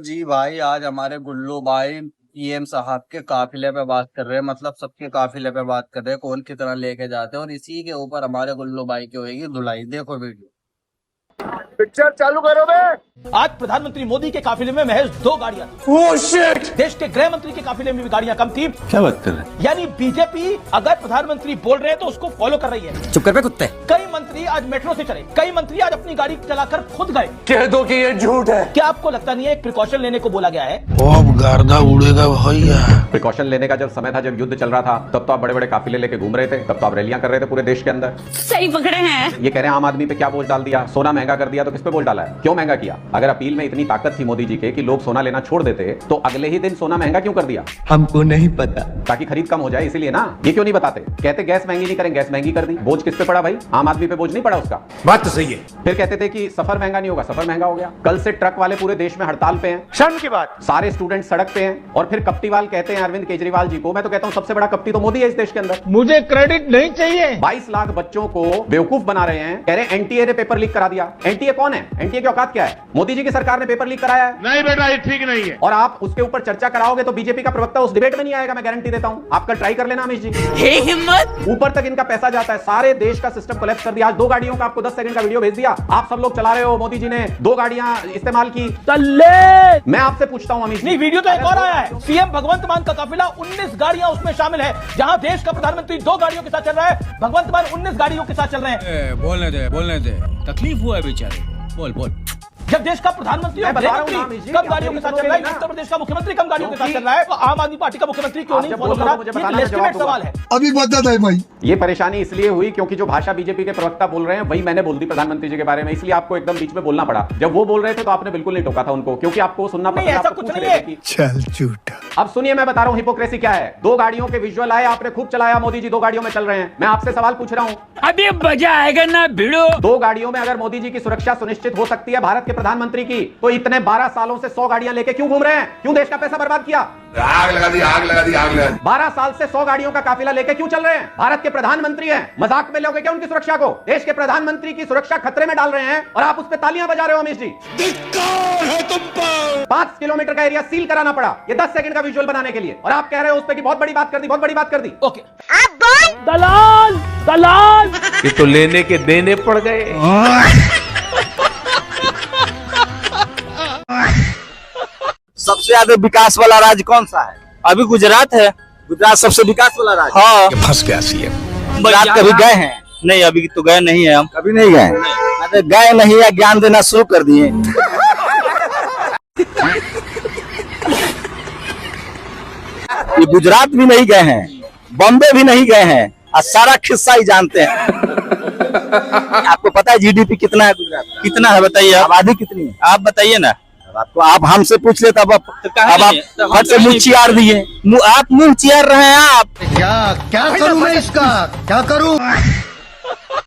जी भाई, आज हमारे गुल्लू भाई पीएम साहब के काफिले पे बात कर रहे हैं। मतलब सबके काफिले पे बात कर रहे हैं, कौन कितना लेके जाते हैं, और इसी के ऊपर हमारे गुल्लू भाई की होगी धुलाई। देखो वीडियो। पिक्चर चालू करो बे। आज प्रधानमंत्री मोदी के काफिले में महज 2 गाड़ियां थी। Oh shit! देश के गृह मंत्री के काफिले में भी गाड़ियां कम थी। क्या बात कर रहे हैं? यानी बीजेपी अगर प्रधानमंत्री बोल रहे हैं तो उसको फॉलो कर रही है। चुप कर बे कुत्ते। कई मंत्री आज मेट्रो से चले, कई मंत्री आज अपनी गाड़ी चलाकर खुद गए। कह दो कि ये झूठ है। क्या आपको लगता नहीं है एक प्रिकॉशन लेने को बोला गया है? अब गर्दा उड़ेगा भैया। प्रिकॉशन लेने का जब समय था, जब युद्ध चल रहा था, तब तो आप बड़े बड़े काफिले लेके घूम रहे थे, तब तो आप रैलियां कर रहे थे पूरे देश के अंदर। सही पकड़े हैं। ये कह रहे हैं आम आदमी पे क्या बोझ डाल दिया, सोना महंगा कर दिया, तो किस पे बोझ डाला है, क्यों महंगा किया? अगर अपील में इतनी ताकत थी मोदी जी के कि लोग सोना लेना छोड़ देते, तो अगले ही दिन सोना महंगा क्यों कर दिया? हमको नहीं पता। ताकि खरीद कम हो जाए, इसीलिए ना। ये क्यों नहीं बताते? कहते गैस महंगी नहीं करें, गैस महंगी कर दी। बोझ किस पे पड़ा भाई? आम आदमी पे बोझ नहीं पड़ा उसका। बात तो सही है। फिर कहते थे कि सफर महंगा नहीं होगा, सफर महंगा हो गया। कल से ट्रक वाले पूरे देश में हड़ताल पे हैं। शर्म की बात। सारे स्टूडेंट सड़क पे हैं। और फिर कप्टीवाल कहते हैं अरविंद केजरीवाल जी को, मैं तो कहता हूं सबसे बड़ा कप्टी तो मोदी है इस देश के अंदर। मुझे क्रेडिट नहीं चाहिए। 22 लाख बच्चों को बेवकूफ बना रहे हैं। कह रहे हैं एनटीए ने पेपर लीक करा दिया। एनटीए कौन है? एनटीए की औकात क्या है? मोदी जी की सरकार ने पेपर लीक कराया है। नहीं बेटा, ये ठीक नहीं है। और आप उसके ऊपर चर्चा कराओगे तो बीजेपी का प्रवक्ता उस डिबेट में नहीं आएगा, मैं गारंटी देता हूं। आपका ट्राई कर लेना अमित जी। हिम्मत। ऊपर तक इनका पैसा जाता है, सारे देश का सिस्टम कोलैप्स कर दिया। आज 2 गाड़ियों का आपको 10 सेकंड का वीडियो भेज दिया, आप सब लोग चला रहे हो। मोदी जी ने 2 गाड़ियां इस्तेमाल की। मैं आपसे पूछता हूं अमित जी, नहीं, वीडियो तो एक और आया है। सीएम भगवंत मान का काफिला 19 गाड़ियां उसमें शामिल है। जहां देश का प्रधानमंत्री 2 गाड़ियों के साथ चल रहा है, भगवंत मान 19 गाड़ियों के साथ चल रहे हैं। बोलने दे, तकलीफ हुआ है बेचारे। बोल। जब देश का प्रधानमंत्री और गृह मंत्री कम गाड़ियों के साथ चल रहा है, उत्तर प्रदेश का मुख्यमंत्री कम गाड़ियों के साथ चल रहा है, तो आम आदमी पार्टी का मुख्यमंत्री क्यों नहीं फॉलो करा? ये लेजिटिमेट सवाल है। अभी बता दे भाई। ये परेशानी इसलिए हुई क्योंकि जो भाषा बीजेपी के प्रवक्ता बोल रहे हैं वही मैंने बोल दी प्रधानमंत्री जी के बारे में, इसलिए आपको एकदम बीच में बोलना पड़ा। जब वो बोल रहे थे तो आपने बिल्कुल नहीं टोका था उनको, क्योंकि आपको सुनना नहीं, पड़ता ऐसा था। कुछ नहीं है। चल झूठा। अब सुनिए, मैं बता रहा हूं हिपोक्रेसी क्या है। 2 गाड़ियों के विजुअल आए, आपने खूब चलाया, मोदी जी 2 गाड़ियों में चल रहे हैं। मैं आपसे सवाल पूछ रहा हूं, अभी मजा आएगा ना भिड़ो। 2 गाड़ियों में अगर मोदी जी की सुरक्षा सुनिश्चित हो सकती है भारत के प्रधानमंत्री की, तो इतने 12 सालों से 100 गाड़ियां लेके क्यों घूम रहे हैं? क्यों देश का पैसा बर्बाद किया? आग लगा दी। 12 साल से 100 गाड़ियों का काफिला लेके क्यों चल रहे हैं? भारत के प्रधानमंत्री हैं, मजाक में लोगे क्या उनकी सुरक्षा को? देश के प्रधानमंत्री की सुरक्षा खतरे में डाल रहे हैं और आप उस पर तालियां बजा रहे हो अमित जी। 5 किलोमीटर का एरिया सील कराना पड़ा ये 10 सेकंड का विजुअल बनाने के लिए, और आप कह रहे हो उस पर कि बहुत बड़ी बात कर दी, बहुत बड़ी बात कर दी। ओके, दलाल ये तो लेने के देने पड़ गए। सबसे ज्यादा विकास वाला राज्य कौन सा है? अभी गुजरात है। गुजरात सबसे विकास वाला राज्य। हाँ, फंस गया सीएम। गुजरात कभी गए हैं? नहीं, अभी तो गए नहीं है हम। कभी नहीं गए? अरे गए नहीं है, ज्ञान देना शुरू कर दिए। ये गुजरात भी नहीं गए हैं, बॉम्बे भी नहीं गए हैं, और सारा किस्सा ही जानते हैं। आपको पता है जीडीपी कितना है गुजरात? कितना है बताइए? आबादी कितनी है आप बताइए ना। आपको आप हमसे पूछ ले तब अब आप फट से मुंह चियार दिए। आप मुंह चियार रहे हैं। आप क्या करूं मैं इसका? क्या करूं?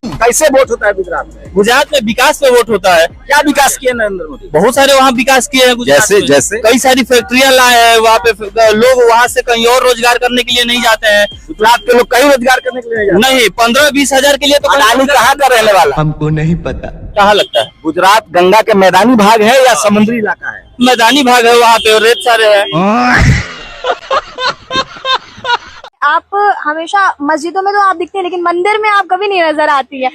कैसे वोट होता है गुजरात में? गुजरात में विकास पे वोट होता है। क्या विकास किए नरेंद्र मोदी? बहुत सारे वहाँ विकास किए हैं गुजरात में। जैसे कई सारी फैक्ट्रियां लाए हैं वहाँ पे। लोग वहाँ से कहीं और रोजगार करने के लिए नहीं जाते हैं। गुजरात के लोग कहीं रोजगार करने के लिए नहीं। 15-20 हजार के लिए तो अडानी कहाँ का रहने वाला? हमको नहीं पता। कहाँ लगता है? गुजरात गंगा के मैदानी भाग है या समुद्री इलाका है? मैदानी भाग है, वहाँ पे रेत सारे है। आप हमेशा मस्जिदों में तो आप दिखते हैं, लेकिन मंदिर में आप कभी नहीं नजर आती है।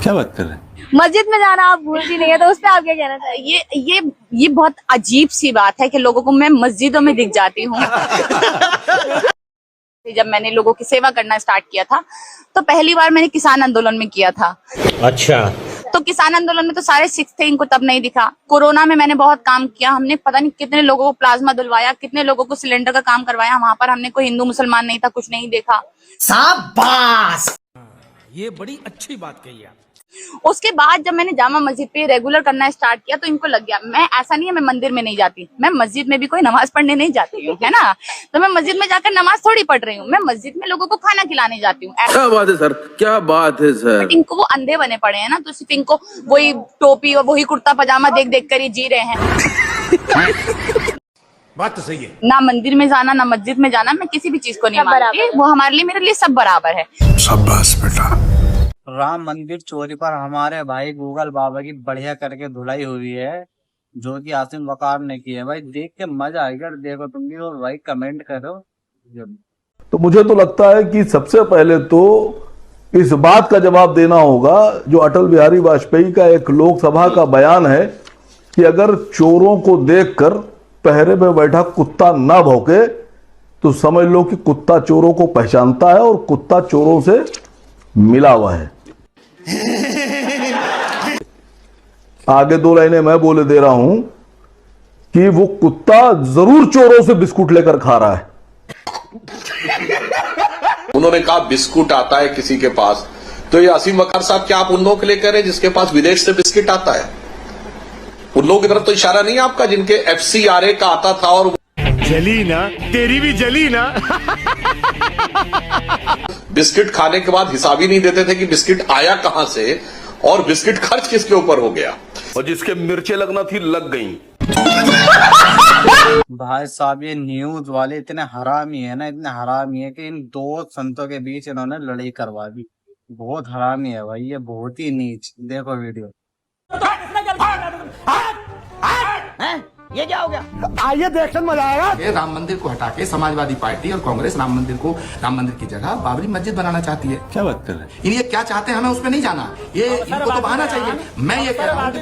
क्या बात कर रहे हैं? मस्जिद में जाना आप भूलती नहीं है, तो उस पर आप क्या कहना चाहिए? ये बहुत अजीब सी बात है कि लोगों को मैं मस्जिदों में दिख जाती हूँ। जब मैंने लोगों की सेवा करना स्टार्ट किया था तो पहली बार मैंने किसान आंदोलन में किया था। अच्छा, तो किसान आंदोलन में तो सारे सिख थे, इनको तब नहीं दिखा। कोरोना में मैंने बहुत काम किया, हमने पता नहीं कितने लोगों को प्लाज्मा दिलवाया, कितने लोगों को सिलेंडर का काम करवाया। वहां पर हमने कोई हिंदू मुसलमान नहीं था, कुछ नहीं देखा। शाबाश, ये बड़ी अच्छी बात कही आप। उसके बाद जब मैंने जामा मस्जिद पे रेगुलर करना स्टार्ट किया तो इनको लग गया मैं ऐसा नहीं है मैं मंदिर में नहीं जाती, मैं मस्जिद में भी कोई नमाज पढ़ने नहीं जाती हूँ, है ना। तो मैं मस्जिद में जाकर नमाज थोड़ी पढ़ रही हूँ, मैं मस्जिद में लोगों को खाना खिलाने जाती हूँ। क्या बात है सर, क्या बात है सर। इनको वो अंधे बने पड़े हैं ना, तो सिर्फ इनको वही टोपी और वही कुर्ता पजामा देख देख कर ही जी रहे हैं। बात तो सही है। ना मंदिर में जाना ना मस्जिद में जाना, मैं किसी भी चीज को नहीं मानती। वो हमारे लिए, मेरे लिए सब बराबर है। शाबाश बेटा। राम मंदिर चोरी पर हमारे भाई गूगल बाबा की बढ़िया करके धुलाई हुई है। जो कि आसिम वकार ने की है। भाई देख के मजा आएगा, देखो तुम भी और भाई कमेंट करो। तो मुझे तो लगता है कि सबसे पहले तो इस बात का जवाब देना होगा जो अटल बिहारी वाजपेयी का एक लोकसभा का बयान है कि अगर चोरों को देखकर पहरे में बैठा कुत्ता ना भौंके तो समझ लो कि कुत्ता चोरों को पहचानता है और कुत्ता चोरों से मिला हुआ है। आगे 2 लाइनें मैं बोले दे रहा हूं कि वो कुत्ता जरूर चोरों से बिस्कुट लेकर खा रहा है। उन्होंने कहा बिस्कुट आता है किसी के पास, तो ये असीम वकार साहब क्या आप उन लोगों के लिए कह रहे हैं जिसके पास विदेश से बिस्किट आता है? उन लोगों की तरफ तो इशारा नहीं है आपका जिनके FCRA का आता था और जली ना, तेरी भी जली ना। बिस्किट खाने के बाद हिसाब ही नहीं देते थे कि बिस्किट आया कहां से और बिस्किट खर्च किसके ऊपर हो गया, और जिसके मिर्चें लगना थी लग गई। भाई साहब ये न्यूज वाले इतने हरामी है ना, इतने हरामी है कि इन 2 संतों के बीच इन्होंने लड़ाई करवा दी। बहुत हरामी है भाई ये, बहुत ही नीच। देखो वीडियो। ये क्या हो गया? आइए देखने मजा आएगा। राम मंदिर को हटा के समाजवादी पार्टी और कांग्रेस राम मंदिर की जगह बाबरी मस्जिद बनाना चाहती है। क्या बात कर रहे हैं? ये क्या चाहते हैं हमें उसमें नहीं जाना, ये इनको तो बहाना चाहिए। मैं ये कह रहा हूँ कि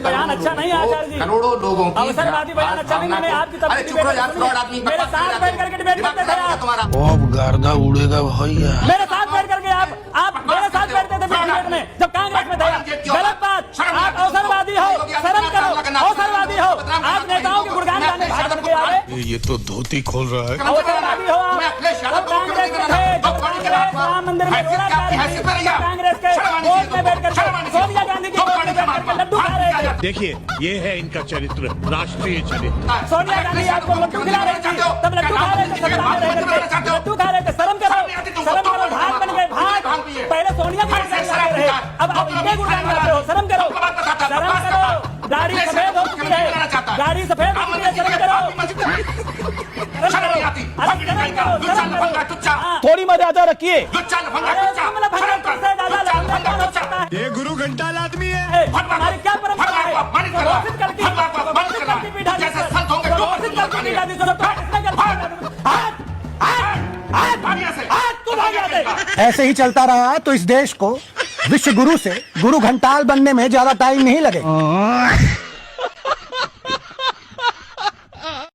करोड़ों लोगों की अरे चुप रहो यार, फ्रॉड आदमी तुम्हारा गर्दा उड़ेगा भैया। मेरे साथ बैठ करके आप मेरे साथ बैठते थे बीजेपी में जब कांग्रेस में थे। गलत बात। आप अवसरवादी हो, शर्म करो। अवसरवादी हो, आप नेताओं के गुणगान गाने भाग करके आ रहे। ये तो धोती खोल रहा है। अवसरवादी हो आप। जब कांग्रेस में थे, राम मंदिर में कांग्रेस के वोट में बैठ करके सोनिया गांधी की वोट में बैठ करके लड्डू खा रहे थे। देखिए ये है इनका चरित्र, राष्ट्रीय चरित्र। सोनिया गांधी आपको लड्डू खिला रही थी, तब लड्डू खा रहे थे, सत्ता में रह करके लड्डू खा रहे थे। शर्म करो, भाग बन गए, भाग। पहले सोनिया की गुणगान गाते रहे, अब आप इनके गुणगान गाते हो। शर्म करो। गाड़ी सफेद हो चुकी है, गाड़ी सफेद हो चुकी है। शर्म करो। थोड़ी मर्यादा रखिए। ये गुरु घंटाल आदमी है। हमारी क्या परंपरा है? ऐसे ही चलता रहा तो इस देश को विश्व गुरु से गुरु घंटाल बनने में ज्यादा टाइम नहीं लगेगा।